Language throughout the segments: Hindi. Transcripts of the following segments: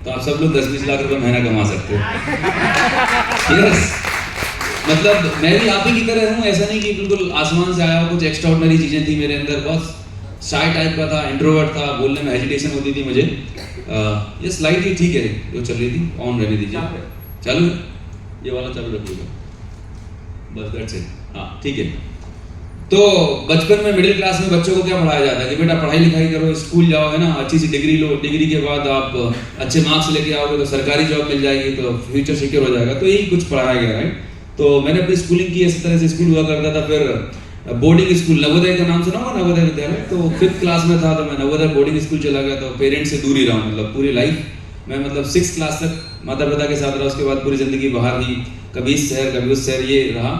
तो आप सब लोग 10-20 लाख रुपए महीना कमा सकते हो। यस, मतलब मैं भी आप ही की तरह हूँ, ऐसा नहीं कि बिल्कुल आसमान से आया हो, कुछ एक्स्ट्राऑर्डिनरी चीज़ें थी मेरे अंदर, बस शाय टाइप का था, इंट्रोवर्ट था, बोलने में हेजिटेशन होती थी मुझे। ये स्लाइड ही ठीक है जो चल रही थी, ऑन रहने दीजिए। चालू है, ये वाला चालू रखिएगा, बस दैट्स इट। हाँ ठीक है। तो बचपन में मिडिल क्लास में बच्चों को क्या पढ़ाया जाता है कि बेटा पढ़ाई लिखाई करो, स्कूल जाओ, है ना, अच्छी सी डिग्री लो, डिग्री के बाद आप अच्छे मार्क्स लेके आओगे तो सरकारी जॉब मिल जाएगी, तो फ्यूचर सिक्योर हो जाएगा, तो यही कुछ पढ़ाया गया है। तो मैंने अपनी स्कूलिंग की इस तरह से, स्कूल हुआ करता था, फिर बोर्डिंग स्कूल, नवोदय का नाम सुना होगा, नवोदय विद्यालय, तो 5th क्लास में था तो मैं नवोदय बोर्डिंग स्कूल चला गया, तो पेरेंट्स से दूर ही रहा, मतलब पूरी लाइफ मैं, मतलब 6th क्लास तक माता पिता के साथ रहा, उसके बाद पूरी ज़िंदगी बाहर ही, कभी इस शहर कभी उस शहर, ये रहा।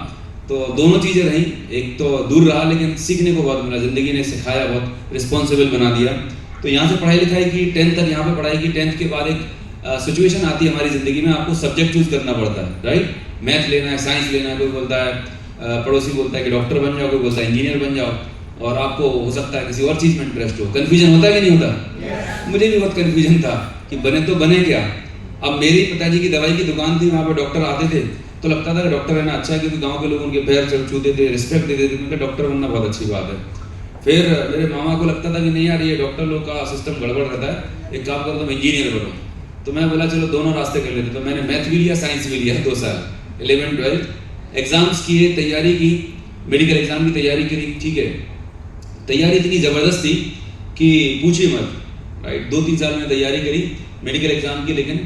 तो दोनों चीज़ें रहीं, एक तो दूर रहा लेकिन सीखने को बहुत मिला, ज़िंदगी ने सिखाया, बहुत रिस्पॉन्सिबल बना दिया। तो यहाँ से पढ़ाई लिखाई की, 10th तक यहाँ पे पढ़ाई की। 10th के बाद एक सिचुएशन आती है हमारी ज़िंदगी में, आपको सब्जेक्ट चूज करना पड़ता है, राइट। मैथ लेना है, साइंस लेना है, कोई बोलता है पड़ोसी बोलता है कि डॉक्टर बन जाओ, कोई बोलता है इंजीनियर बन जाओ, और आपको हो सकता है किसी और चीज़ में इंटरेस्ट हो। कन्फ्यूजन होता है कि नहीं होता? मुझे भी बहुत कन्फ्यूजन था कि बने तो बने क्या। अब मेरे पिताजी की दवाई की दुकान थी, वहाँ पे डॉक्टर आते थे तो लगता था कि डॉक्टर है ना अच्छा है, क्योंकि गांव के लोग उनके पैर छूते थे, रिस्पेक्ट देते थे, उनका डॉक्टर बनना बहुत अच्छी बात है। फिर मेरे मामा को लगता था कि नहीं यार ये डॉक्टर लोग का सिस्टम गड़बड़ रहता है, एक काम करो तुम इंजीनियर बनो। तो मैं बोला चलो दोनों रास्ते कर लेते। तो मैंने मैथ भी लिया, साइंस भी लिया, 2 साल 11th 12th एग्जाम्स किए, तैयारी की, मेडिकल एग्जाम की तैयारी करी, ठीक है। तैयारी इतनी ज़बरदस्त थी कि पूछिए मत, राइट। 2-3 साल में तैयारी करी मेडिकल एग्जाम की, लेकिन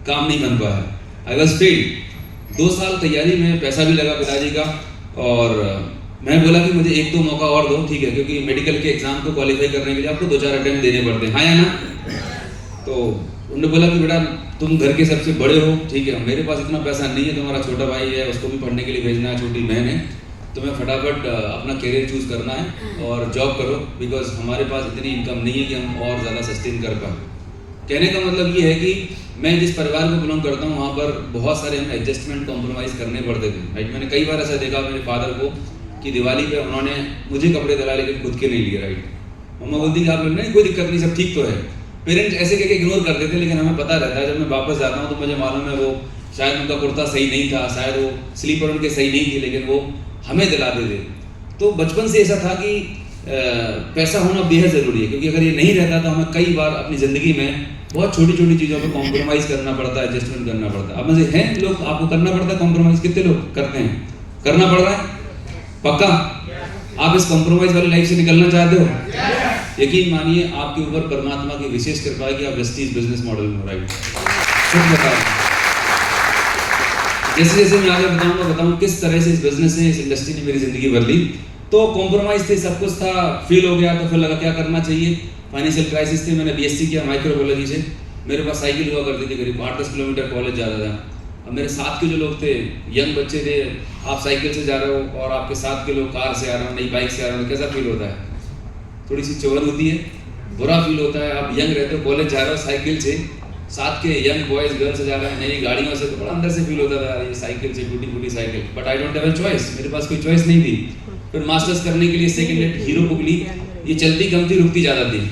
काम नहीं बन पाया, आई वॉज फेल्ड। 2 साल तैयारी में पैसा भी लगा पिताजी का, और मैं बोला कि मुझे 1-2 मौका और दो, ठीक है, क्योंकि मेडिकल के एग्जाम को क्वालिफाई करने के लिए आपको 2-4 अटेम्प्ट देने पड़ते हैं, हाँ या ना। तो उन्होंने बोला कि बेटा तुम घर के सबसे बड़े हो, ठीक है, मेरे पास इतना पैसा नहीं है, तुम्हारा छोटा भाई है उसको भी पढ़ने के लिए भेजना है, छोटी बहन है, तुम्हें फटाफट अपना करियर चूज करना है और जॉब करो, बिकॉज हमारे पास इतनी इनकम नहीं है कि हम और ज़्यादा सस्टेन कर पाए। कहने का मतलब ये है कि मैं जिस परिवार को बिलोंग करता हूँ वहाँ पर बहुत सारे हमें एडजस्टमेंट कॉम्प्रोमाइज़ करने पड़ते थे, राइट। मैंने कई बार ऐसा देखा मेरे फादर को कि दिवाली पे उन्होंने मुझे कपड़े दिलाए लेकिन खुद के नहीं लिए, राइट। मम्मा बोलती कि आप लोग नहीं, कोई दिक्कत नहीं, सब ठीक तो है। पेरेंट्स ऐसे कह के इग्नोर कर देते, लेकिन हमें पता रहता है जब मैं वापस जाता हूँ तो मुझे मालूम है वो शायद उनका कुर्ता सही नहीं था, शायद वो स्लीपर उनके सही नहीं थी, लेकिन वो हमें दिला देते। तो बचपन से ऐसा था कि पैसा होना बेहद ज़रूरी है, क्योंकि अगर ये नहीं रहता तो हमें कई बार अपनी ज़िंदगी में बहुत छोटी छोटी चीज़ों पर कॉम्प्रोमाइज़ करना पड़ता है, एडजस्टमेंट करना पड़ता है। अब मुझे हैं लोग, आपको करना पड़ता है कॉम्प्रोमाइज़, कितने लोग करते हैं? करना पड़ रहा है? पक्का आप इस कॉम्प्रोमाइज़ वाली लाइफ से निकलना चाहते हो? यकीन मानिए आपके ऊपर परमात्मा की विशेष कृपा है कि आप वेस्टीज बिजनेस मॉडल में, राइट। सच बताओ, जैसे जैसे मैं आगे बताऊँ किस तरह से इस बिजनेस ने, इस इंडस्ट्री ने मेरी ज़िंदगी बदली। तो कॉम्प्रोमाइज़ थे, सब कुछ था, फील हो गया, तो फिर लगा क्या करना चाहिए। फाइनेंशियल क्राइसिस थे, मैंने बीएससी किया माइक्रोबायोलॉजी से। मेरे पास साइकिल हुआ करती थी, करीब 8-10 किलोमीटर कॉलेज जाता था। अब मेरे साथ के जो लोग थे, यंग बच्चे थे, आप साइकिल से जा रहे हो और आपके साथ के लोग कार से आ रहे हो, नई बाइक से आ रहे हो, कैसा फील होता है? थोड़ी सी चुभन होती है, बुरा फील होता है। आप यंग रहते हो, कॉलेज जा रहे हो साइकिल से, साथ के यंग बॉयज गर्ल्स जा रहे हैं नई गाड़ियों से, तो बड़ा अंदर से फील होता था ये साइकिल से, टूटी फूटी cycle. But I don't have a choice, मेरे पास कोई चॉइस नहीं थी। फिर मास्टर्स करने के लिए सेकेंड हैंड हीरो बुक ली, ये चलती कम थी, रुकती ज़्यादा थी।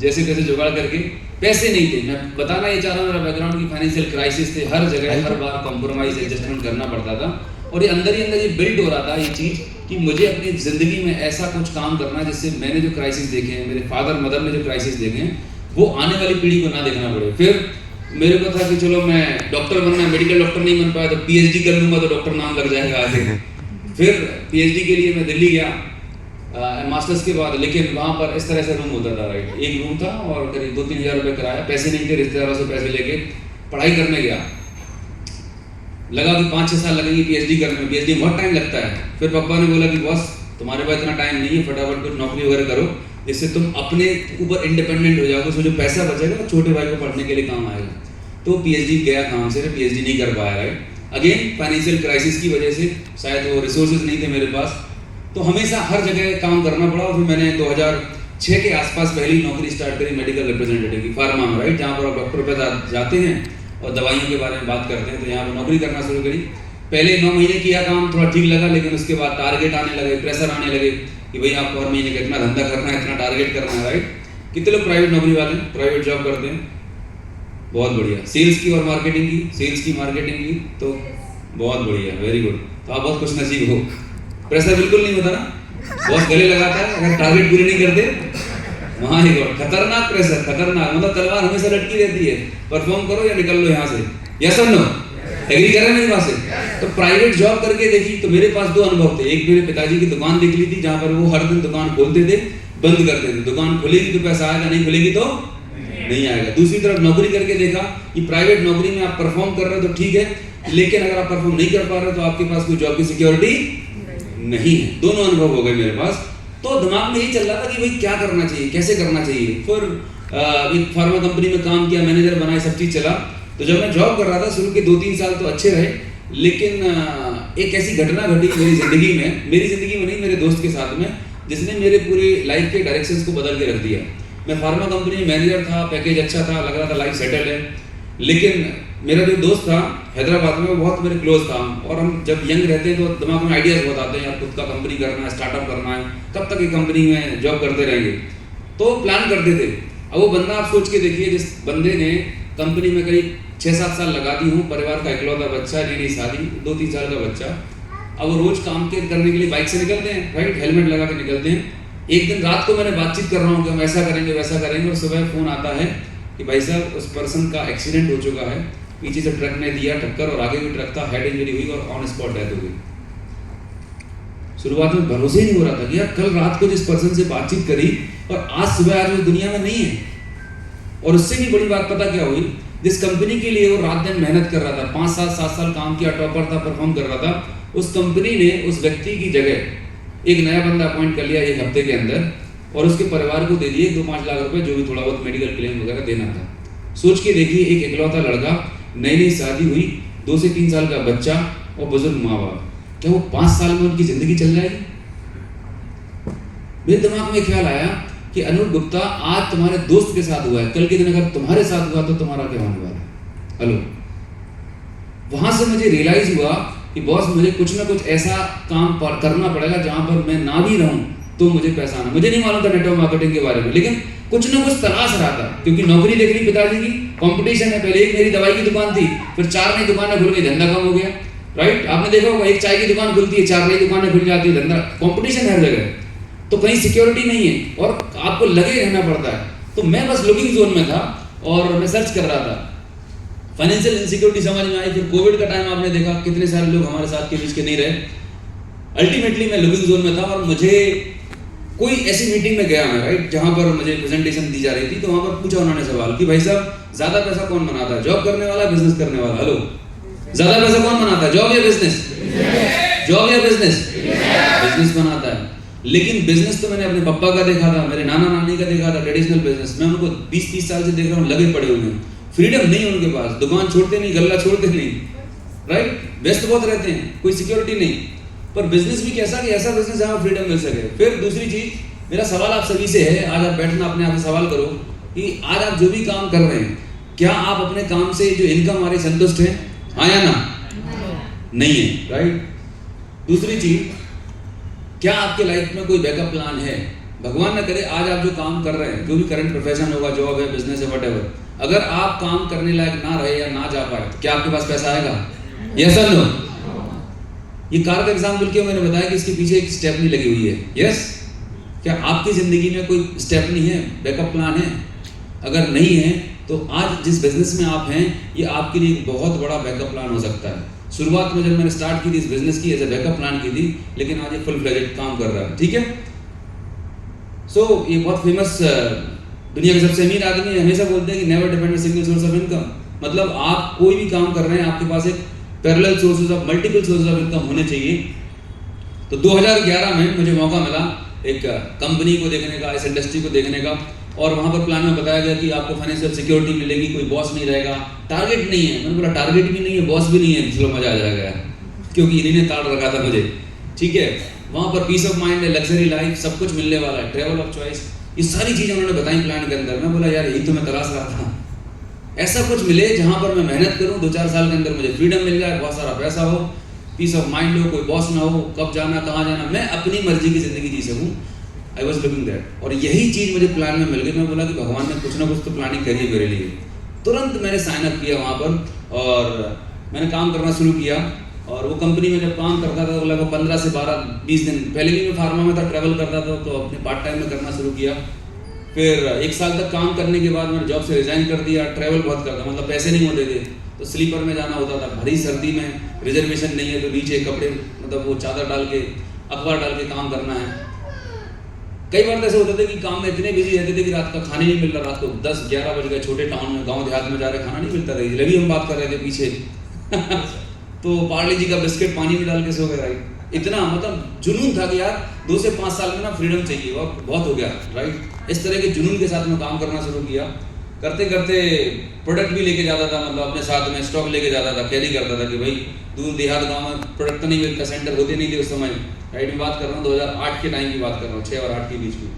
जैसे तैसे जुगाड़ करके, पैसे नहीं थे। मैं बताना ये चाह रहा हूँ मेरा बैकग्राउंड की फाइनेंशियल क्राइसिस थे, हर जगह हर बार कॉम्प्रोमाइज एडजस्टमेंट करना पड़ता था। और ये अंदर ही अंदर ये बिल्ड हो रहा था ये चीज़ कि मुझे अपनी ज़िंदगी में ऐसा कुछ काम करना है जिससे मैंने जो क्राइसिस देखे हैं, मेरे फादर मदर ने जो क्राइसिस देखे हैं, वो आने वाली पीढ़ी को ना देखना पड़े। फिर मेरे को था कि चलो मैं डॉक्टर बनना है, मेडिकल डॉक्टर नहीं बन पाया तो पीएचडी कर लूँगा तो डॉक्टर नाम लग जाएगा आगे। फिर पीएचडी के लिए मैं दिल्ली गया मास्टर्स के बाद, लेकिन वहाँ पर इस तरह से रूम होता था, राइट। एक रूम था और करीब 2-3 हज़ार रुपये किराया, पैसे नहीं थे, रिश्तेदारों से पैसे लेके पढ़ाई करने गया। लगा कि 5-6 साल लगेंगे पीएचडी करने में, पीएचडी बहुत टाइम लगता है। फिर पापा ने बोला कि बॉस तुम्हारे पास इतना टाइम नहीं है, फटाफट कुछ नौकरी वगैरह करो जिससे तुम अपने ऊपर इंडिपेंडेंट हो जाओगे, उसमें जो पैसा बचेगा वो छोटे भाई को पढ़ने के लिए काम आएगा। तो पीएचडी गया काम से, पीएचडी नहीं कर पाया, राइट। अगेन फाइनेंशियल क्राइसिस की वजह से शायद वो रिसोर्सेज नहीं थे मेरे पास, तो हमेशा हर जगह काम करना पड़ा। और फिर मैंने 2006 के आसपास पहली नौकरी स्टार्ट करी मेडिकल रिप्रेजेंटेटिव की, फार्मा में, राइट, जहाँ पर आप डॉक्टर पे जाते हैं और दवाइयों के बारे में बात करते हैं। तो यहाँ पर नौकरी करना शुरू करी। पहले 9 महीने किया काम, थोड़ा ठीक लगा, लेकिन उसके बाद टारगेट आने लगे, प्रेशर आने लगे कि भाई आपको हर महीने का इतना धंधा करना है, इतना टारगेट करना है, राइट। कितने लोग प्राइवेट नौकरी वाले हैं, प्राइवेट जॉब करते हैं? बहुत बढ़िया। सेल्स की और मार्केटिंग की, सेल्स की मार्केटिंग की तो बहुत बढ़िया, वेरी गुड। तो आप बहुत खुश नसीब हो। प्रेशर बिल्कुल नहीं होता ना, बॉस गले लगाता है अगर टारगेट पूरे नहीं करते। वहाँ ही खतरनाक प्रेशर, खतरनाक, मतलब तलवार हमेशा लटकी रहती है, परफॉर्म करो या निकल लो यहाँ से। यस और नो? एग्री कर रहे हैं मेरी बात से? तो प्राइवेट जॉब करके देखी तो मेरे पास 2 अनुभव थे। एक, मेरे पिताजी की दुकान देख ली थी जहाँ पर वो हर दिन दुकान खोलते थे, बंद करते थे। दुकान खुलेगी तो पैसा आएगा, नहीं खुलेगी तो नहीं आएगा। दूसरी तरफ नौकरी करके देखा कि प्राइवेट नौकरी में आप परफॉर्म कर रहे हो तो ठीक है, लेकिन अगर आप परफॉर्म नहीं कर पा रहे हो तो आपके पास कोई जॉब की सिक्योरिटी नहीं है। दोनों अनुभव हो गए मेरे पास। तो दिमाग में यही चल रहा था कि भाई क्या करना चाहिए, कैसे करना चाहिए। फिर एक फार्मा कंपनी में काम किया, मैनेजर बनाए, सब चीज चला। तो जब मैं जॉब कर रहा था शुरू के 2-3 साल तो अच्छे रहे, लेकिन एक ऐसी घटना घटी मेरी जिंदगी में, मेरी जिंदगी में नहीं, मेरे दोस्त के साथ में, जिसने मेरे पूरे लाइफ के डायरेक्शंस को बदल के रख दिया। मैं फार्मा कंपनी में मैनेजर था, पैकेज अच्छा था, लग रहा था लाइफ सेटल है, लेकिन मेरा जो दोस्त था हैदराबाद में, वो बहुत मेरे क्लोज था। और हम जब यंग रहते हैं तो दिमाग में आइडियाज बहुत आते हैं, यार खुद का कंपनी करना है, स्टार्टअप करना है, कब तक ये कंपनी में जॉब करते रहेंगे, तो प्लान करते थे। अब वो बंदा आप सोच के देखिए, जिस बंदे ने कंपनी में करीब 6-7 साल लगा दी हूँ, परिवार का इकलौता बच्चा, नई शादी, 2-3 साल का बच्चा, अब वो रोज काम के करने के लिए बाइक से निकलते हैं, राइट, हेलमेट लगा के निकलते हैं। एक दिन रात को मैंने बातचीत कर रहा हूँ कि हम ऐसा करेंगे वैसा करेंगे, और सुबह फोन आता है कि भाई साहब उस पर्सन का एक्सीडेंट हो चुका है, पीछे से ट्रक ने दिया टक्कर और आगे भी ट्रक था, हेड इंजरी हुई और ऑन स्पॉट डेथ हो गई। शुरुआत में भरोसे ही नहीं हो रहा था कि यार कल रात को जिस पर्सन से बातचीत करी और आज सुबह आज वो दुनिया में नहीं है। और उससे भी बड़ी बात पता क्या हुई, जिस कंपनी के लिए वो रात दिन मेहनत कर रहा था, 5-7 साल काम किया, टॉपर था, परफॉर्म कर रहा था, उस कंपनी ने उस व्यक्ति की जगह एक नया बंदा अपॉइंट कर लिया 1 हफ्ते के अंदर, और उसके परिवार को दे दिए 2-5 लाख रुपए, जो भी थोड़ा बहुत मेडिकल क्लेम वगैरह देना था। सोच के देखिए, एक इकलौता लड़का, नई शादी हुई, 2 से 3 साल का बच्चा और बुजुर्ग माँ बाप, क्या वो 5 साल में उनकी जिंदगी चल जाएगी? मेरे दिमाग में ख्याल आया कि अनूप गुप्ता, आज तुम्हारे दोस्त के साथ हुआ है, कल के दिन अगर तुम्हारे साथ हुआ तो तुम्हारा क्या होने वाला है? हेलो। वहां से मुझे रियलाइज हुआ कि बॉस, मुझे कुछ ना कुछ ऐसा काम करना पड़ेगा जहां पर मैं ना भी रहूं तो मुझे पैसा आना। मुझे नहीं मालूम था नेटवर्क मार्केटिंग के बारे में, लेकिन कुछ ना कुछ तलाश रहा था, क्योंकि नौकरी देख ली पिताजी की, कंपटीशन है। पहले एक मेरी दवाई की दुकान थी, फिर 4 नई दुकानें खुल गई, धंधा कम हो गया, राइट। आपने देखा होगा, एक चाय की दुकान खुलती है, 4 नई दुकानें खुल जाती है, धंधा, कंपटीशन हर जगह, तो कहीं सिक्योरिटी नहीं है और आपको लगे रहना पड़ता है। तो मैं बस लुकिंग जोन में था और मैं सर्च कर रहा था। फाइनेंशियल इनसिक्योरिटी समझ में आई, फिर कोविड का टाइम आपने देखा कितने सारे लोग हमारे साथ के बीच के नहीं रहे। अल्टीमेटली मैं लुकिंग जोन में था और मुझे कोई ऐसी मीटिंग में गया मैं, राइट, जहां पर मुझे प्रेजेंटेशन दी जा रही थी। तो वहां पर पूछा उन्होंने सवाल कि भाई साहब, ज्यादा पैसा कौन बनाता है, जॉब करने वाला, बिजनेस करने वाला? हेलो, ज्यादा पैसा कौन बनाता है, जॉब या बिजनेस? जॉब या बिजनेस? बिजनेस बनाता है। लेकिन बिजनेस तो मैंने अपने पापा का देखा था, मेरे नाना नानी का देखा था, ट्रेडिशनल बिजनेस। मैं उनको 20-30 साल से देख रहा हूँ, लगे पड़े हुए हैं, फ्रीडम नहीं उनके पास, दुकान छोड़ते नहीं, गल्ला छोड़ते नहीं, राइट, व्यस्त बहुत रहते हैं, कोई सिक्योरिटी नहीं। पर बिजनेस भी कैसा कि ऐसा बिजनेस जहाँ फ्रीडम मिल सके। फिर दूसरी चीज, मेरा सवाल आप सभी से है, आज आप बैठना अपने आप से सवाल करो कि आज आप जो भी काम कर रहे हैं, क्या आप अपने काम से जो इनकम हमारी संतुष्ट है? हाँ या ना? नहीं है, राइट। दूसरी चीज, क्या आपके लाइफ में कोई बैकअप प्लान है? भगवान न करे आज आप जो काम कर रहे हैं, जो भी करंट प्रोफेशन होगा, जॉब है, बिजनेस है, व्हाटएवर, अगर आप काम करने लायक ना रहे या ना जा पाए, तो क्या आपके पास पैसा आएगा? यस और नो? ये कार का एग्जाम्पल क्यों मैंने बताया कि इसके पीछे एक स्टेपनी लगी हुई है। यस, क्या आपकी जिंदगी में कोई स्टेपनी है, बैकअप प्लान है? अगर नहीं है तो आज जिस बिजनेस में आप हैं, ये आपके लिए एक बहुत बड़ा बैकअप प्लान हो सकता है। शुरुआत में जब मैंने स्टार्ट की थी इस बिजनेस की, एज ए बैकअप प्लान की थी, लेकिन आज ये फुल फ्लेजेड काम कर रहा है, ठीक है। सो ये बहुत फेमस, दुनिया के सबसे अमीर आदमी हमेशा बोलते हैं कि never depend single source of income. मतलब आप कोई भी काम कर रहे हैं, आपके पास एक parallel sources of, multiple sources of income होने चाहिए। तो 2011 में मुझे मौका मिला एक कंपनी को देखने का, इस इंडस्ट्री को देखने का, और वहाँ पर प्लान में बताया गया कि आपको फाइनेंशियल सिक्योरिटी मिलेगी, कोई बॉस नहीं रहेगा, टारगेट नहीं है। मैंने बोला टारगेट भी नहीं है, बॉस भी नहीं है, चलो मजा आ जाएगा, क्योंकि इन्हीं ने ताड़ रखा था मुझे, ठीक है। वहाँ पर पीस ऑफ माइंड है, लग्जरी लाइफ, सब कुछ मिलने वाला है, ट्रैवल ऑफ चॉइस, ये सारी चीज़ें उन्होंने बताई प्लान के अंदर। मैं बोला यार यही तो मैं तलाश रहा था, ऐसा कुछ मिले जहाँ पर मैं मेहनत करूँ, 2-4 साल के अंदर मुझे फ्रीडम मिल जाए, बहुत सारा पैसा हो, पीस ऑफ माइंड हो, कोई बॉस ना हो, कब जाना कहाँ जाना, मैं अपनी मर्जी की ज़िंदगी जी सकूँ। आई वॉज लुकिंग दैट, और यही चीज़ मुझे प्लान में मिल गई। मैं बोला कि भगवान ने कुछ ना कुछ तो प्लानिंग करी है मेरे लिए। तुरंत मैंने साइन अप किया वहाँ पर और मैंने काम करना शुरू किया। और वो कंपनी में जब काम करता था तो लगभग 15 से 12-20 दिन, पहले भी मैं फार्मा में था, ट्रैवल करता था, तो अपने पार्ट टाइम में करना शुरू किया। फिर 1 साल तक काम करने के बाद मैंने जॉब से रिजाइन कर दिया। ट्रैवल बहुत करता, मतलब पैसे नहीं होते थे तो स्लीपर में जाना होता था, भरी सर्दी में, रिजर्वेशन नहीं है तो नीचे कपड़े, मतलब वो चादर डाल के, अखबार डाल के काम करना है। कई बार ऐसे होते थे कि काम में इतने बिजी रहते थे कि रात का खाने नहीं मिल रहा, रात को 10-11 बज गए, छोटे टाउन में, गांव देहात में जा रहे, खाना नहीं मिलता था। इसलिए भी हम बात कर रहे थे पीछे तो पार्ले जी का बिस्किट पानी में डाल के सो गए राइट। इतना मतलब जुनून था कि यार 2 से 5 साल में ना फ्रीडम चाहिए, वो बहुत हो गया राइट। इस तरह के जुनून के साथ में काम करना शुरू किया। करते करते प्रोडक्ट भी लेके जाता था, मतलब अपने साथ में स्टॉक लेके जाता था, कैरी करता था कि भाई दूर देहात गाँव में प्रोडक्ट तो नहीं मिलता, सेंटर होते नहीं थे उस समय राइट। मैं बात कर रहा हूँ 2008 के टाइम की बात कर रहा हूँ, 6 और 8 के बीच में।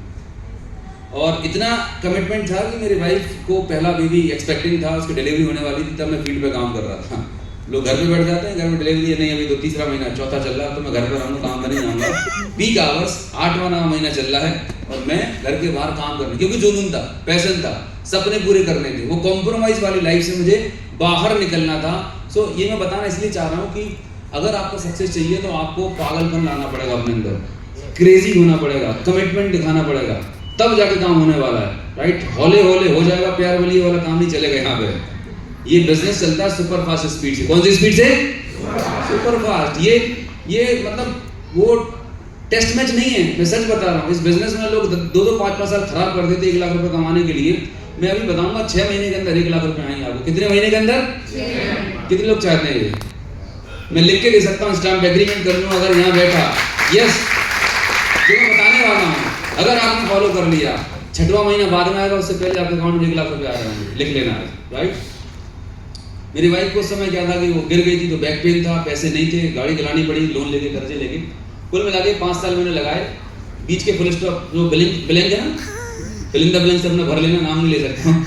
और इतना कमिटमेंट था कि मेरी वाइफ को पहला बेबी एक्सपेक्टिंग था, उसकी डिलीवरी होने वाली थी, तब मैं फील्ड पे काम कर रहा था। लोग घर पे बैठ जाते हैं, घर में डिलीवरी है नहीं, अभी तो 3रा महीना, 4था चल रहा है, तो मैं घर पे रहूँगा, काम पर नहीं जाऊँगा। पीक आवर्स 8वां महीना चल रहा है और मैं घर के बाहर काम कर रहा, क्योंकि जुनून था, पैशन था, सपने पूरे करने थे। वो कॉम्प्रोमाइज वाली लाइफ से मुझे बाहर निकलना था। सो ये मैं बताना इसलिए चाह रहा हूँ कि अगर आपको सक्सेस चाहिए तो आपको पागलपन लाना पड़ेगा अपने अंदर, क्रेजी होना पड़ेगा, कमिटमेंट दिखाना पड़ेगा, तब जाके काम होने वाला है राइट। हौले हौले हो जाएगा प्यार वाली वाला काम नहीं चलेगा यहाँ पे। ये बिजनेस चलता है सुपर फास्ट स्पीड से। कौन सी स्पीड से? Super fast. ये मतलब वो टेस्ट मैच नहीं है, मैं सच बता रहा हूँ। इस बिजनेस में लोग 2-2, 5-5 साल खराब कर देते 1 लाख रुपए कमाने के लिए। मैं अभी बताऊंगा 6 महीने के अंदर 1 लाख रुपए आएंगे आपको। कितने महीने के अंदर? 6। कितने लोग चाहते हैं ये? मैं लिख के दे सकता हूँ, स्टैम्प एग्रीमेंट कर लूँ अगर यहाँ बैठा। यस, जो मैं बताने वाला हूँ, अगर आपने फॉलो कर लिया, 6वां महीना बाद में आएगा, उससे पहले आपके अकाउंट में 1 लाख रुपए आ रहे हैं, लिख लेना है राइट। मेरी वाइफ को उस समय क्या था कि वो गिर गई थी तो बैक पेन था, पैसे नहीं थे, गाड़ी दिलानी पड़ी, लोन लेके, कर्जे लेके। कुल मिला के 5 साल मैंने लगाए। बीच के फुल स्टॉप जो बिलिंग है ना, फिलिंग द ब्लैंक्स अपने भर लेना, नाम नहीं ले सकता हूँ।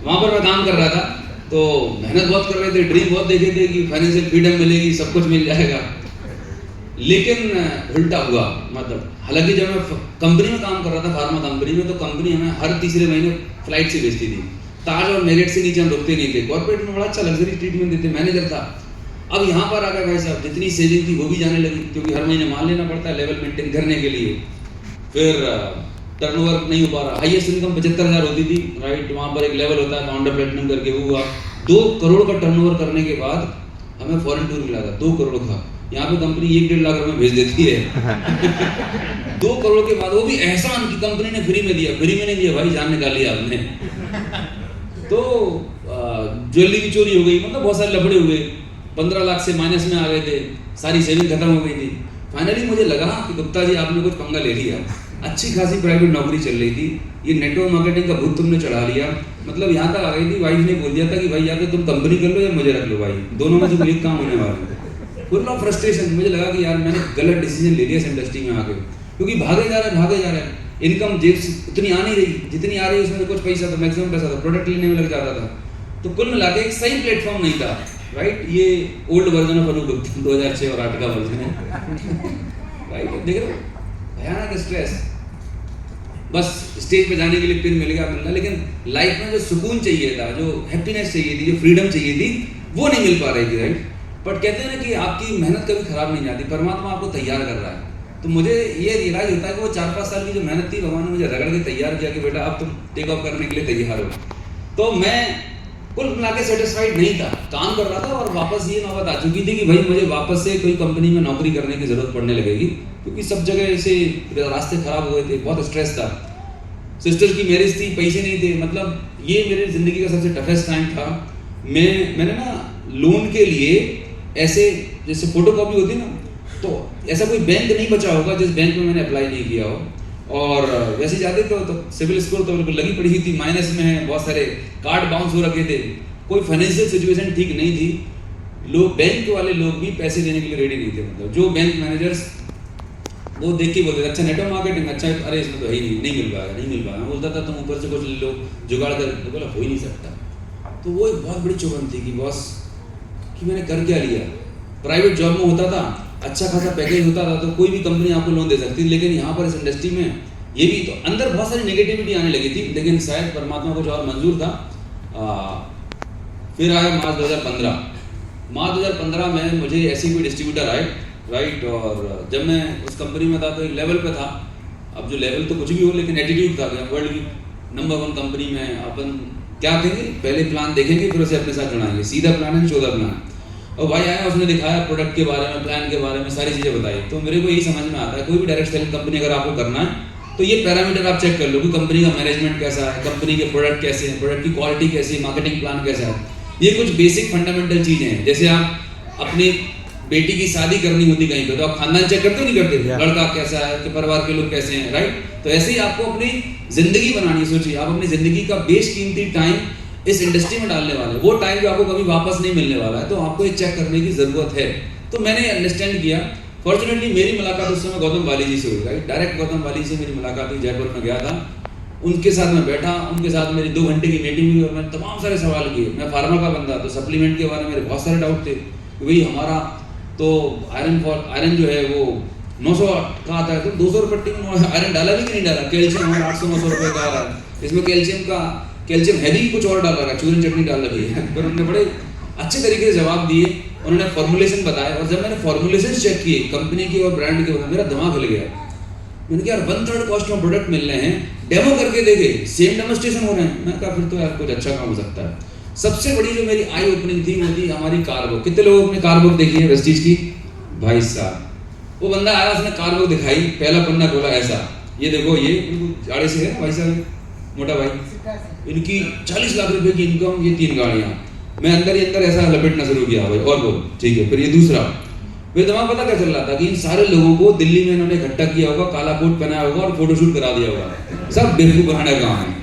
वहाँ पर मैं काम कर रहा था तो मेहनत बहुत कर रहे थे, ड्रीम बहुत देखे थे कि फाइनेंशियल फ्रीडम मिलेगी, सब कुछ मिल जाएगा। लेकिन उल्टा हुआ। मतलब हालांकि जब मैं कंपनी में काम कर रहा था, फार्मा कंपनी में, तो कंपनी हमें हर तीसरे महीने फ्लाइट से भेजती थी। ताज और मेरिट से नीचे हम रुकते नहीं थे। कॉर्पोरेट में बड़ा अच्छा लग्जरी ट्रीटमेंट देते, मैनेजर था। अब यहाँ पर आ गए भाई साहब, जितनी सेविंग थी वो भी जाने लगी, क्योंकि हर महीने माल लेना पड़ता है लेवल मेंटेन करने के लिए। फिर टर्नओवर नहीं हो पा रहा। हाईएस्ट इनकम 75,000 होती थी राइट। वहाँ पर एक लेवल होता है फाउंडर प्लेटिनम करके, वो हुआ 2 करोड़ का टर्नओवर करने के बाद हमें फॉरेन टूर मिला था। 2 करोड़ का। यहाँ पे कंपनी 1-1.5 लाख रुपए भेज देती है। 2 करोड़ के बाद, वो भी एहसान की कंपनी ने फ्री में दिया। फ्री में नहीं दिया भाई, जान निकाली आपने। तो ज्वेलरी की चोरी हो गई, मतलब बहुत सारे लफड़े हुए। 15 लाख से माइनस में आ गए थे, सारी सेविंग खत्म हो गई थी। फाइनली मुझे लगा कि गुप्ता जी आपने कुछ पंगा ले लिया। अच्छी खासी प्राइवेट नौकरी चल रही थी, ये नेटवर्क मार्केटिंग का भूत तुमने चढ़ा लिया। मतलब यहाँ तक आ गई थी, वाइफ ने बोल दिया था कि भाई या तो तुम कंपनी कर लो या मुझे रख लो, भाई दोनों में से कोई एक काम होने वाला है। Full of frustration. मुझे लगा कि यार मैंने गलत डिसीजन ले लिया इस इंडस्ट्री में आके, क्योंकि भागे जा रहा है। इनकम जेब से उतनी आ नहीं रही, जितनी आ रही है उसमें कुछ पैसा था, मैक्सिमम पैसा था, प्रोडक्ट लेने में लग जाता था। तो कुल मिला के एक सही प्लेटफॉर्म नहीं था राइट। ये old version of Anup Gupta 2006 और 8 का वर्जन है राइट। देख रहे हो, भयानक स्ट्रेस। बस स्टेज पे जाने के लिए पिन मिल गया, लेकिन लाइफ में जो सुकून चाहिए था, जो हैप्पीनेस चाहिए थी, जो फ्रीडम चाहिए थी, वो नहीं मिल पा रही थी राइट। बट कहते हैं ना कि आपकी मेहनत कभी खराब नहीं जाती, परमात्मा आपको तैयार कर रहा है। तो मुझे ये रियलाइज होता है कि वो 4-5 साल की जो मेहनत थी, भगवान ने मुझे रगड़ के तैयार किया कि बेटा अब तुम टेक ऑफ करने के लिए तैयार हो। तो मैं कुल मिला के सेटिस्फाइड नहीं था, काम कर रहा था। और वापस ये नौबत आ चुकी थी कि भाई मुझे वापस से कोई कंपनी में नौकरी करने की जरूरत पड़ने लगेगी, क्योंकि सब जगह से रास्ते खराब हुए थे, बहुत स्ट्रेस था। सिस्टर की मैरिज थी, पैसे नहीं थे। मतलब ये मेरी जिंदगी का सबसे टफेस्ट टाइम था। मैंने ना लोन के लिए ऐसे जैसे फोटोकॉपी होती ना, तो ऐसा कोई बैंक नहीं बचा होगा जिस बैंक में मैंने अप्लाई नहीं किया हो। और वैसे जाते तो सिविल स्कोर तो बिल्कुल लगी पड़ी थी, माइनस में है, बहुत सारे कार्ड बाउंस हो रखे थे, कोई फाइनेंशियल सिचुएशन ठीक नहीं थी। लोग, बैंक वाले लोग भी पैसे देने के लिए रेडी नहीं थे। मतलब जो बैंक मैनेजर्स वो देख के बोलते थे अच्छा नेटवर्क मार्केटिंग, अच्छा अरे इसमें तो है ही नहीं मिल पाएगा, नहीं मिल पाएगा। बोलता था तुम ऊपर से कुछ ले लो जुगाड़ कर, तो बोला हो ही नहीं सकता। तो वो एक बहुत बड़ी चुभन थी कि बॉस कि मैंने कर क्या लिया। प्राइवेट जॉब में होता था, अच्छा खासा पैकेज होता था तो कोई भी कंपनी आपको लोन दे सकती थी, लेकिन यहाँ पर इस इंडस्ट्री में ये भी तो अंदर बहुत सारी नेगेटिविटी आने लगी थी, लेकिन शायद परमात्मा को जो और मंजूर था। फिर आया मार्च 2015। मार्च 2015 में मुझे ऐसी कोई डिस्ट्रीब्यूटर आए, राइट, और जब मैं उस कंपनी में था तो एक लेवल पे था। अब जो लेवल तो कुछ भी हो, लेकिन एटीट्यूड था कि वर्ल्ड की नंबर 1 कंपनी में अपन क्या कहेंगे, पहले प्लान देखेंगे फिर उसे अपने साथ जुड़ाएंगे, सीधा प्लान है 14 प्लान। और भाई आया, उसने दिखाया प्रोडक्ट के बारे में, प्लान के बारे में सारी चीज़ें बताई। तो मेरे को यही समझ में आता है कोई भी डायरेक्ट सेलिंग कंपनी अगर आपको करना है तो ये पैरामीटर आप चेक कर लो कि कंपनी का मैनेजमेंट कैसा है, कंपनी के प्रोडक्ट कैसे हैं, प्रोडक्ट की क्वालिटी कैसी है, मार्केटिंग प्लान कैसा है। ये कुछ बेसिक फंडामेंटल चीज़ें हैं। जैसे आप अपनी बेटी की शादी करनी होती कहीं पे तो आप खानदान चेक करते हो नहीं करते, लड़का कैसा है, कि परिवार के लोग कैसे हैं, राइट। तो ऐसे ही आपको अपनी जिंदगी बनानी है। सोचिए आप अपनी जिंदगी का बेशकीमती टाइम इस इंडस्ट्री में डालने वाले, वो टाइम जो आपको कभी वापस नहीं मिलने वाला है, तो आपको ये चेक करने की जरूरत है। तो मैंने अंडरस्टैंड किया। फॉर्चुनेटली मेरी मुलाकात उस समय गौतम वाली जी से हुई, राइट, डायरेक्ट गौतम वाली से मेरी मुलाकात हुई। जयपुर में गया था, उनके साथ मैं बैठा, उनके साथ मेरी 2 घंटे की मीटिंग हुई और मैंने तमाम सारे सवाल किए। मैं फार्मा का बंदा, तो सप्लीमेंट के बारे में मेरे बहुत सारे डाउट थे कि भाई हमारा तो आयरन जो है वो 900 का आता है, तो 200 रुपये टिन आयरन डाला भी कि नहीं डाला। कैल्शियम हमारा 800-900 रुपये का आ रहा है, इसमें कैल्शियम हैवी कुछ और डाल रहा है, चूरन चटनी डाल रही है। फिर उन्होंने बड़े अच्छे तरीके से जवाब दिए, उन्होंने फॉर्मुलेशन बताया। और जब मैंने फॉर्मुलेशन चेक किए कंपनी की और ब्रांड के, मेरा दिमाग हिल गया। मैंने कहा यार 1/3 कॉस्ट में प्रोडक्ट मिल रहे हैं, डेमो करके देखे, सेम डेमोस्ट्रेशन हो रहे हैं। मैं कहा फिर तो यार कुछ अच्छा काम हो सकता है। सबसे बड़ी जो मेरी आई ओपनिंग थी वो थी हमारी कार बुक। कितने लोगों ने कार बुक देखी है वेस्टीज की? भाई साहब, वो बंदा आया, उसने कार बुक दिखाई, पहला पन्ना खोला, ऐसा ये देखो, ये गाड़ी से है ना भाई साहब, मोटा भाई, इनकी 40 लाख रुपए की इनकम, ये 3 गाड़ियां। मैं अंदर ही अंदर ऐसा लपेटना शुरू किया, भाई और बोल, ठीक है। फिर ये दूसरा, फिर दिमाग पता क्या चल रहा था कि इन सारे लोगों को दिल्ली में इन्होंने इकट्ठा किया होगा, काला कोट पहनाया होगा और फोटोशूट करा दिया होगा। सब बेवकूफ बनाने का काम है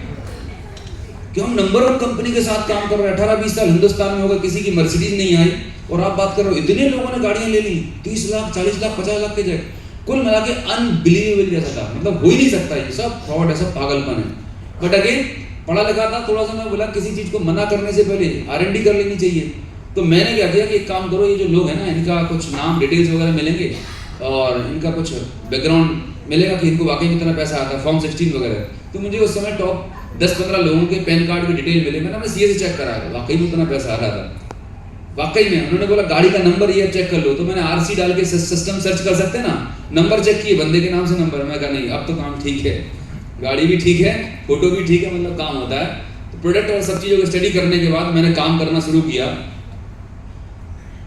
कि हम नंबर 1 कंपनी के साथ काम कर रहे हैं। 18-20 साल हिंदुस्तान में होगा, किसी की मर्सिडीज नहीं आई और आप बात कर रहे हो इतने लोगों ने गाड़ियां ले ली, 30 लाख, 40 लाख, 50 लाख के जगह। कुल मिला के अनबिलीवेबल जैसा था, मतलब हो ही नहीं सकता, ये सब फ्रॉड है, सब पागलपन है। बट अगेन पढ़ा लिखा था थोड़ा सा, मैं बोला किसी चीज को मना करने से पहले R&D कर लेनी चाहिए। तो मैंने क्या किया कि एक काम करो, ये जो लोग हैं ना, इनका कुछ नाम डिटेल्स वगैरह मिलेंगे और इनका कुछ बैकग्राउंड मिलेगा कि इनको वाकई में इतना पैसा आता है, फॉर्म 16 वगैरह। तो मुझे उस समय टॉप 10-15 लोगों के पैन कार्ड की डिटेल मिले। मैंने CA से चेक करा, वाकई में उतना पैसा आ रहा था, वाकई में। उन्होंने बोला गाड़ी का नंबर ये चेक कर लो, तो मैंने RC डाल के सिस्टम सर्च कर सकते हैं ना, नंबर चेक किए, बंदे के नाम से नंबर। मैं कहा नहीं, अब तो काम ठीक है, गाड़ी भी ठीक है, फोटो भी ठीक है, मतलब काम होता है। तो प्रोडक्ट और सब चीज़ों को स्टडी करने के बाद मैंने काम करना शुरू किया।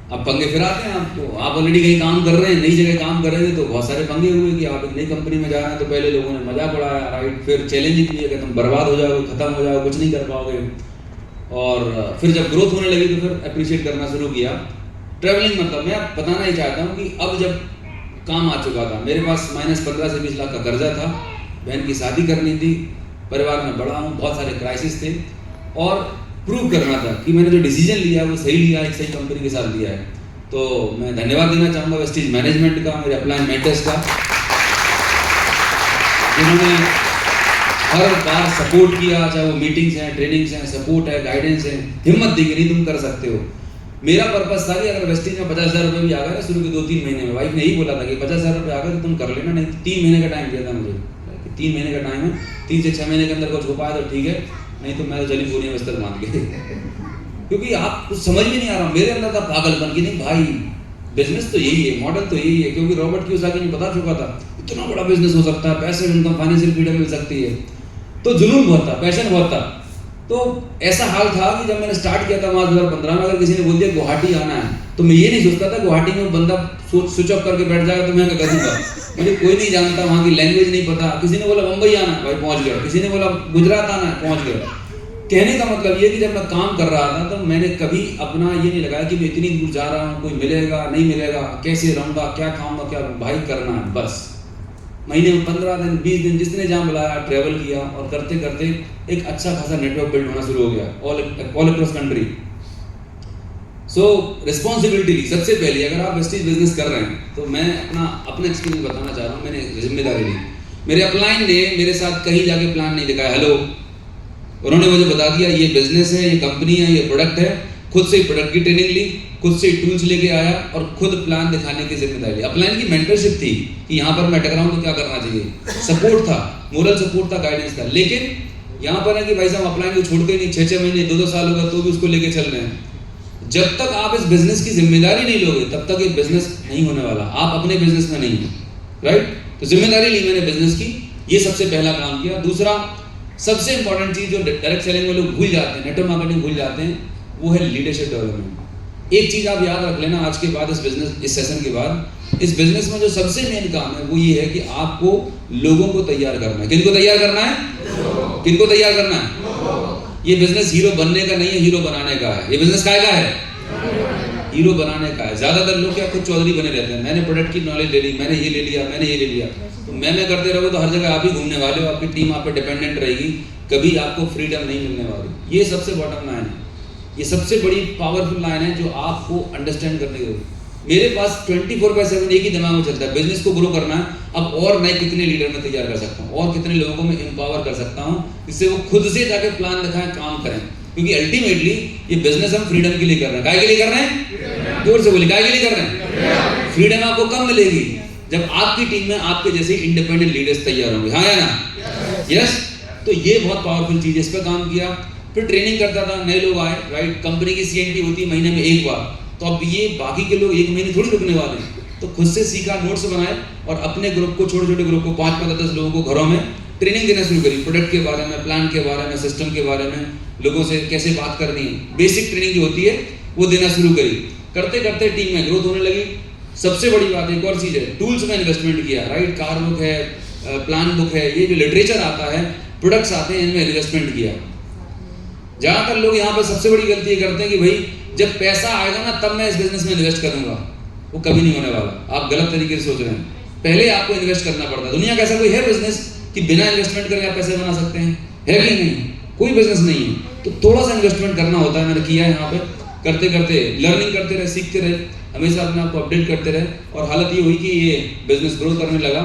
अब पंगे फिर आते हैं आपको, आप ऑलरेडी कहीं काम कर रहे हैं, नई जगह काम कर रहे थे, तो बहुत सारे पंगे हुए कि आप एक नई कंपनी में जा रहे हैं। तो पहले लोगों ने मजाक उड़ाया, राइट, फिर चैलेंजिंग किया कि तुम बर्बाद हो जाओगे, खत्म हो जाओगे, कुछ नहीं कर पाओगे। और फिर जब ग्रोथ होने लगी तो फिर अप्रिशिएट करना शुरू किया। ट्रैवलिंग, मतलब मैं बताना ही चाहता हूँ कि अब जब काम आ चुका था, मेरे पास -15 से 20 लाख का कर्जा था, बहन की शादी करनी थी, परिवार में बड़ा हूँ, बहुत सारे क्राइसिस थे और प्रूव करना था कि मैंने जो डिसीजन लिया वो सही लिया, एक सही कंपनी के साथ लिया है। तो मैं धन्यवाद देना चाहूँगा वेस्टीज मैनेजमेंट का, मेरे अपलाइन मेंटर्स का, जिन्होंने हर बार सपोर्ट किया, चाहे वो मीटिंग्स हैं, ट्रेनिंग्स हैं, सपोर्ट है, गाइडेंस है, हिम्मत दी कि नहीं तुम कर सकते हो। मेरा पर्पस था कि अगर वेस्टीज में 50,000 रुपये भी आ गए शुरू के 2-3 महीने में, वाइफ ने यही बोला था कि 50,000 रुपये आ गए तो तुम कर लेना, नहीं 3 महीने का टाइम दिया था मुझे, 3 महीने का टाइम है, 3 से 6 महीने के अंदर कुछ हो पाया तो ठीक है, नहीं तो मैं तो चली पूरी बिस्तर बांध के। क्योंकि आप कुछ समझ में नहीं आ रहा, मेरे अंदर था पागलपन कि नहीं भाई बिजनेस तो यही है, मॉडल तो यही है। क्योंकि रॉबर्ट कियोसाकी ने बता चुका था इतना बड़ा बिजनेस हो सकता है, पैसे इनकम, फाइनेंशियल फ्रीडम मिल सकती है। तो जुनून बहुत था, पैशन बहुत था। तो ऐसा हाल था कि जब मैंने स्टार्ट किया था मार्च 2015 में, अगर किसी ने बोल दिया गुवाहाटी आना है, तो मैं ये नहीं सोचता था गुवाहाटी में बंदा स्विच ऑफ करके बैठ जाएगा तो मैं क्या करूँगा। मुझे कोई नहीं जानता, वहाँ की लैंग्वेज नहीं पता। किसी ने बोला मुंबई आना है, भाई पहुँच गया। किसी ने बोला गुजरात आना है, पहुँच गया। कहने का मतलब ये कि जब मैं काम कर रहा था तो मैंने कभी अपना ये नहीं लगाया कि मैं इतनी दूर जा रहा हूँ, कोई मिलेगा नहीं मिलेगा, कैसे रहूँगा, क्या खाऊंगा, क्या, भाई करना है बस। महीने में 15 दिन 20 दिन जिसने जहाँ बुलाया ट्रैवल किया और करते करते एक अच्छा खासा नेटवर्क बिल्ड होना शुरू हो गया all across country. So responsibility ली सबसे पहले। अगर आप वेस्टीज बिजनेस कर रहे हैं तो मैं अपना एक्सपीरियंस बताना चाह रहा हूँ। मैंने जिम्मेदारी ली। मेरे अपलाइन ने मेरे साथ कहीं जाके प्लान नहीं दिखाया, हेलो, उन्होंने मुझे बता दिया ये बिजनेस है, ये कंपनी है, ये प्रोडक्ट है, खुद से प्रोडक्ट की ट्रेनिंग ली, खुद से टूल्स लेके आया और खुद प्लान दिखाने की जिम्मेदारी ली। अपलाइन की मेंटरशिप थी कि यहाँ पर मैं अटक रहा हूँ तो क्या करना चाहिए, सपोर्ट था, मोरल सपोर्ट था, गाइडेंस था। लेकिन यहाँ पर है कि भाई साहब अपलाइन को छोड़ते नहीं, 6-6 महीने 2-2 साल होगा तो भी उसको लेके चल रहे हैं। जब तक आप इस बिजनेस की जिम्मेदारी नहीं लोगे तब तक ये बिजनेस नहीं होने वाला, आप अपने बिजनेस में नहीं हो, राइट। तो जिम्मेदारी ली मैंने बिजनेस की, ये सबसे पहला काम किया। दूसरा सबसे इंपॉर्टेंट चीज जो डायरेक्ट सेलिंग में लोग भूल जाते हैं, नेटवर्क मार्केटिंग भूल जाते हैं, वो है लीडरशिप डेवलपमेंट। एक चीज आप याद रख लेना आज के बाद, इस सेशन के बाद, इस बिजनेस में जो सबसे मेन काम है वो ये है कि आपको लोगों को तैयार करना है। किनको तैयार करना है? किनको तैयार करना है? ये बिजनेस हीरो बनने का नहीं है, हीरो बनाने का है। ये बिजनेस काय का है? हीरो बनाने का है। ज्यादातर लोग क्या खुद चौधरी बने रहते हैं, मैंने प्रोडक्ट की नॉलेज ले ली, मैंने ये ले लिया, मैंने ये ले लिया। तो मैं करते रहोगे तो हर जगह आप ही घूमने वाले हो, आपकी टीम आप पे डिपेंडेंट रहेगी, कभी आपको फ्रीडम नहीं मिलने वाली। ये सबसे बॉटम लाइन है, ये सबसे बड़ी पावरफुल लाइन है जो आपको अंडरस्टैंड करने की। मेरे पास 24/7 एक ही दिमाग में चलता है, बिजनेस को ग्रो करना है। अब और नए कितने लीडर मैं तैयार कर सकता हूँ, और कितने लोगों को मैं एम्पावर कर सकता हूँ जिससे वो खुद से जाके प्लान दिखाएं, काम करें। क्योंकि अल्टीमेटली ये बिजनेस हम फ्रीडम के लिए कर रहे हैं। काय के लिए कर रहे हैं? जोर से बोलिए, काय के लिए कर रहे हैं? फ्रीडम आपको कब मिलेगी? जब आपकी टीम में आपके जैसे इंडिपेंडेंट लीडर्स तैयार होंगे। हाँ या ना? यस। तो ये बहुत पावरफुल चीज है, इस पर काम किया। फिर ट्रेनिंग करता था, नए लोग आए, राइट। कंपनी की सीएनटी होती है महीने में एक बार, तो अब ये बाकी के लोग 1 महीने थोड़ी रुकने वाले हैं। तो खुद से सीखा, नोट्स बनाए और अपने ग्रुप को, छोटे छोटे ग्रुप को 5-10 लोगों को घरों में ट्रेनिंग देना शुरू करी। प्रोडक्ट के बारे में, प्लान के बारे में, सिस्टम के बारे में, लोगों से कैसे बात करनी है, बेसिक ट्रेनिंग जो होती है वो देना शुरू करी। करते करते टीम में ग्रोथ होने लगी। सबसे बड़ी बात एक और चीज है, टूल्स में इन्वेस्टमेंट किया, राइट। कार बुक है, प्लान बुक है, ये जो लिटरेचर आता है, प्रोडक्ट्स आते हैं, इनमें इन्वेस्टमेंट किया। ज्यादातर लोग यहाँ पर सबसे बड़ी गलती ये करते हैं कि भाई जब पैसा आएगा ना तब मैं इस बिजनेस में इन्वेस्ट करूंगा, वो कभी नहीं होने वाला। आप गलत तरीके से सोच रहे हैं, पहले आपको इन्वेस्ट करना पड़ता है। दुनिया का ऐसा कोई है बिजनेस कि बिना इन्वेस्टमेंट करके आप पैसे बना सकते हैं? है कि नहीं? कोई बिजनेस नहीं है। तो थोड़ा सा इन्वेस्टमेंट करना होता है, मैंने किया है यहाँ पे। करते करते लर्निंग करते रहे, सीखते रहे, हमेशा अपने आप को अपडेट करते रहे, और हालत ये हुई कि ये बिजनेस ग्रो करने लगा।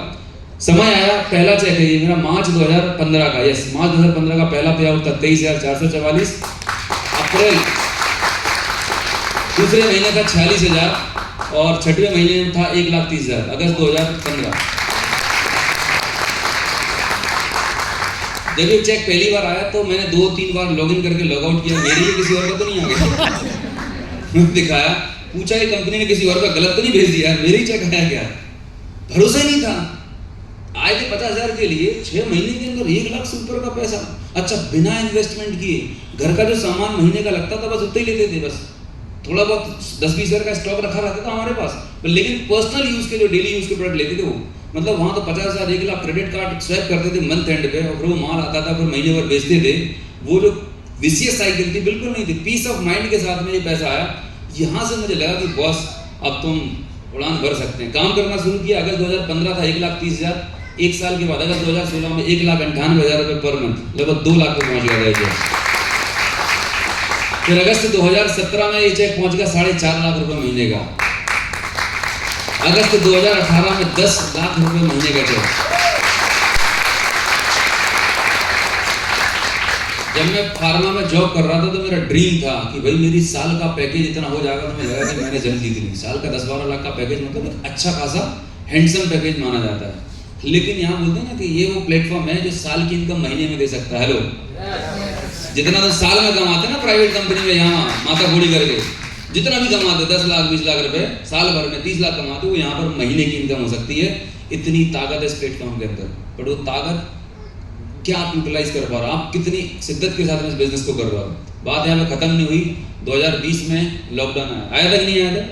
समय आया, पहला चेक है ये मेरा मार्च 2015 का, यस मार्च 2015 का पहला पे आउट था 23,444। अप्रैल दूसरे महीने था 46,000 और छठवें महीने में था 1,30,000, अगस्त 2015। जब ये चेक पहली बार आया तो मैंने 2-3 बार लॉगिन करके लॉग आउट किया, मेरे लिए किसी और का तो नहीं आ गया। दिखाया, पूछा ये कंपनी ने किसी और का गलत तो नहीं भेज दिया, मेरे ही चेक आया क्या? भरोसा ही नहीं था। आए थे 50,000 के लिए, 6 महीने के अंदर 1 लाख से ऊपर का पैसा। अच्छा, बिना इन्वेस्टमेंट किए। घर का जो सामान महीने का लगता था बस उतना ही लेते थे, बस थोड़ा बहुत 10-20 हज़ार का स्टॉक रखा रहता था हमारे पास, लेकिन पर्सनल यूज के जो डेली यूज के प्रोडक्ट लेते थे वो, मतलब वहां तो 50,000 1 लाख क्रेडिट कार्ड स्वैप करते थे मंथ एंड पे, और फिर वो माल आता था, फिर महीने भर बेचते थे। वो जो विशियस साइकिल थी बिल्कुल नहीं थी। पीस ऑफ माइंड के साथ में ये पैसा आया। यहाँ से मुझे लगा कि बॉस अब तुम उड़ान भर सकते हैं। काम करना शुरू किया। अगस्त 2015 था 1,30,000। 1 साल के बाद अगस्त 2016 में 1,98,000 रुपये पर मंथ, लगभग 2 लाख पे पहुंच गया था। फिर अगस्त 2017 में ये चेक पहुंच गया 4.5 लाख रुपए महीने का। अगस्त 2018 में 10 लाख रुपए महीने का चेक। जब मैं फार्मा में जॉब कर रहा था तो मेरा ड्रीम था कि भाई मेरी साल का पैकेज इतना हो जाएगा, तो मुझे लगा कि मैंने जन्म जीत ली। साल का 10-12 लाख का पैकेज मतलब एक अच्छा खासा हैंडसम पैकेज माना जाता है। लेकिन यहाँ बोलते हैं ना कि ये वो प्लेटफॉर्म है जो साल की इनकम महीने में दे सकता है। हेलो, जितना तो साल में कमाते हैं ना प्राइवेट कंपनी में, यहाँ माथा गोली करके जितना भी कमाते 10 लाख 20 लाख रुपए साल भर में 30 लाख कमाते, वो यहाँ पर महीने की इनकम हो सकती है। इतनी ताकत है इस प्लेटफॉर्म के अंदर। बट वो ताकत क्या आप यूटिलाइज कर पा रहे हो, आप कितनी शिद्दत के साथ में इस बिजनेस को कर रहे हो। बात यहाँ पे खत्म नहीं हुई। 2020 में लॉकडाउन आया था कि नहीं आया था?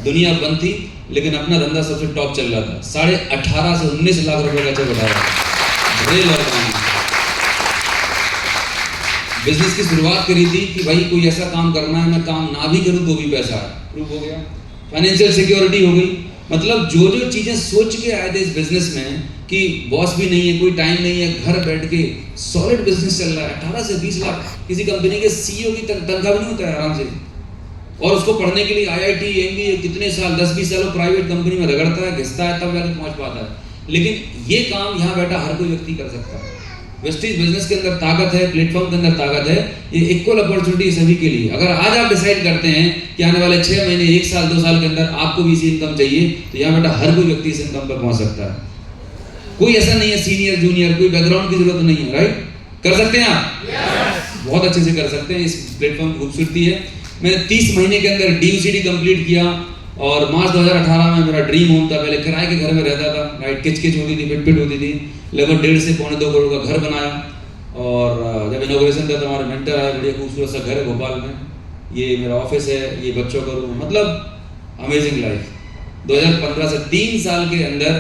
दुनिया बंद थी, लेकिन अपना धंधा सबसे टॉप चल रहा था। 18.5 से 19 लाख रुपए का चेक उठाया। बिजनेस की शुरुआत करी थी कि भाई कोई ऐसा काम करना है, मैं काम ना भी करूं तो भी पैसा है, प्रूफ हो गया। फाइनेंशियल सिक्योरिटी हो गई। मतलब जो जो चीजें सोच के आए थे इस बिजनेस में कि बॉस भी नहीं है, कोई टाइम नहीं है, घर बैठ के सॉलिड बिजनेस चल रहा है। 18 से 20 लाख किसी कंपनी के सीईओ की तनख्वाह भी नहीं होता है आराम से। और उसको पढ़ने के लिए IIT MBA कितने साल 10-20 साल प्राइवेट कंपनी में रगड़ता है, घिसता है, तब जाके पहुंच पाता है। लेकिन ये काम यहाँ बैठा हर कोई व्यक्ति कर सकता है। वेस्टीज बिजनेस के अंदर ताकत है, प्लेटफॉर्म के अंदर ताकत है, ये इक्वल अपॉर्चुनिटी सभी के लिए। अगर आज आप डिसाइड करते हैं कि आने वाले 6 महीने, 1 साल, 2 साल के अंदर आपको भी इसी इनकम चाहिए, तो यहाँ बेटा हर कोई व्यक्ति इस इनकम पर पहुंच सकता है। कोई ऐसा नहीं है सीनियर जूनियर, कोई बैकग्राउंड की जरूरत नहीं है, राइट? कर सकते हैं आप? बहुत अच्छे से कर सकते हैं। इस प्लेटफॉर्म की खूबसूरती है। मैंने 30 महीने के अंदर DUCD कंप्लीट किया और मार्च 2018 में मेरा ड्रीम होम था। पहले किराए के घर में रहता था, राइट? किचकिच होती थी, पिट होती थी। लगभग 1.5 से पौने 2 करोड़ का घर बनाया और जब इनॉग्रेशन था तो हमारे मेंटर आए, बढ़िया खूबसूरत सा घर है भोपाल में, ये मेरा ऑफिस है, ये बच्चों का रूम, मतलब अमेजिंग लाइफ। 2015 से 3 साल के अंदर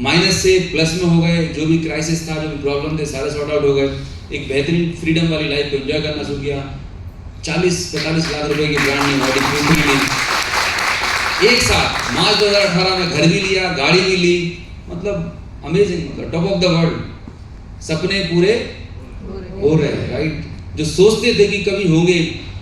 माइनस से प्लस में हो गए। जो भी क्राइसिस था, जो भी प्रॉब्लम थे, सारे सॉर्ट आउट हो गए। एक बेहतरीन फ्रीडम वाली लाइफ को एंजॉय करना शुरू किया। 40-45 लाख रुपए की ब्रांड न्यू ऑडी एक साथ मार्च 2018 में घर भी लिया, गाड़ी भी ली, मतलब अमेजिंग, मतलब टॉप ऑफ द वर्ल्ड। सपने पूरे हो रहे हैं, राइट? जो सोचते थे कि कभी होंगे,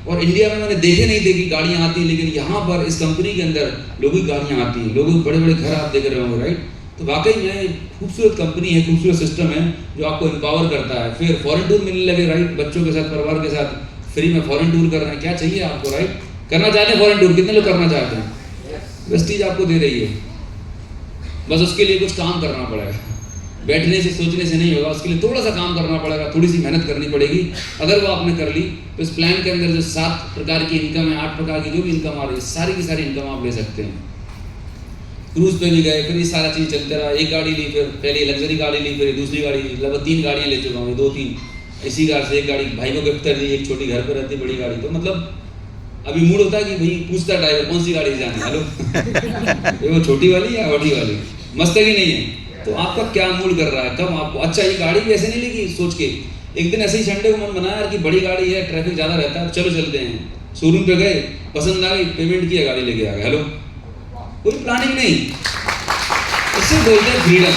और इंडिया में मैंने देखे नहीं थे कि गाड़ियां आती, लेकिन यहाँ पर इस कंपनी के अंदर लोगों की गाड़ियां आती हैं, लोगों के बड़े बड़े घर आप देख रहे होंगे, राइट? तो वाकई में खूबसूरत कंपनी है, खूबसूरत सिस्टम है जो आपको एम्पावर करता है। फिर फॉरेन टूर मिलने लगे, राइट? बच्चों के साथ, परिवार के साथ फ्री में फॉरेन टूर कर रहे हैं। क्या चाहिए आपको, राइट? करना चाहते हैं फॉरेन टूर? कितने लोग करना चाहते हैं? वेस्टीज आपको दे रही है, बस उसके लिए कुछ काम करना पड़ेगा। बैठने से, सोचने से नहीं होगा, उसके लिए थोड़ा सा काम करना पड़ेगा, थोड़ी सी मेहनत करनी पड़ेगी। अगर वो आपने कर ली तो इस प्लान के अंदर जो 7 प्रकार की इनकम है, 8 प्रकार की जो भी इनकम आ रही है, सारी की सारी इनकम आप ले सकते हैं। क्रूज पे भी गए, फिर ये सारा चीज़ चलते रहा। एक गाड़ी ली, फिर पहले लग्जरी गाड़ी ली, फिर दूसरी गाड़ी ली, लगभग 3 गाड़ियाँ ले चुका हूँ, 2-3 इसी कार से। एक गाड़ी भाई को गिफ्ट कर दी, एक छोटी घर पर रहती बड़ी गाड़ी। तो मतलब अभी मूड होता है कि भाई पूछता ड्राइवर कौन सी गाड़ी से जाना है, हेलो वो छोटी वाली या बड़ी वाली, मस्त है कि नहीं है? तो आपका क्या मूड कर रहा है, कब आपको अच्छा ये गाड़ी भी ऐसे नहीं लेगी सोच के। एक दिन ऐसे ही संडे को मन बनाया यार कि बड़ी गाड़ी है, ट्रैफिक ज़्यादा रहता है, चलो चलते हैं। शोरूम पे गए, पसंद आ गई, पेमेंट किया, गाड़ी लेके आ गए। हेलो, कोई प्लानिंग नहीं। इससे बोलते हैं फ्रीडम,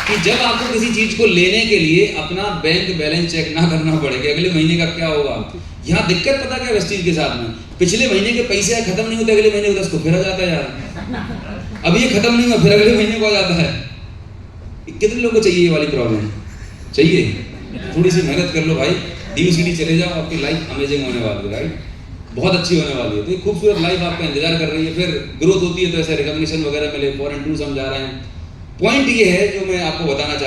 कि जब आपको किसी चीज़ को लेने के लिए अपना बैंक बैलेंस चेक ना करना पड़े कि अगले महीने का क्या होगा। यहाँ दिक्कत पता क्या वेस्टीज के साथ में, पिछले महीने के पैसे खत्म नहीं होते, अगले महीने को 10 को फिर आ जाता है यार। अब ये खत्म नहीं हुआ, फिर अगले महीने को आ जाता है। कितने लोगों को चाहिए ये वाली प्रॉब्लम? चाहिए? थोड़ी सी मेहनत कर लो भाई, DUCD चले जाओ, आपकी लाइफ अमेजिंग होने वाली है, राइट? बहुत अच्छी होने वाली है। तो एक खूबसूरत लाइफ आपका इंतजार कर रही है। फिर ग्रोथ होती है तो ऐसे रिकॉग्निशन वगैरह मिले, फॉरेन टूर्स हम जा रहे हैं। पॉइंट ये है जो मैं आपको बताना चाहता हूँ।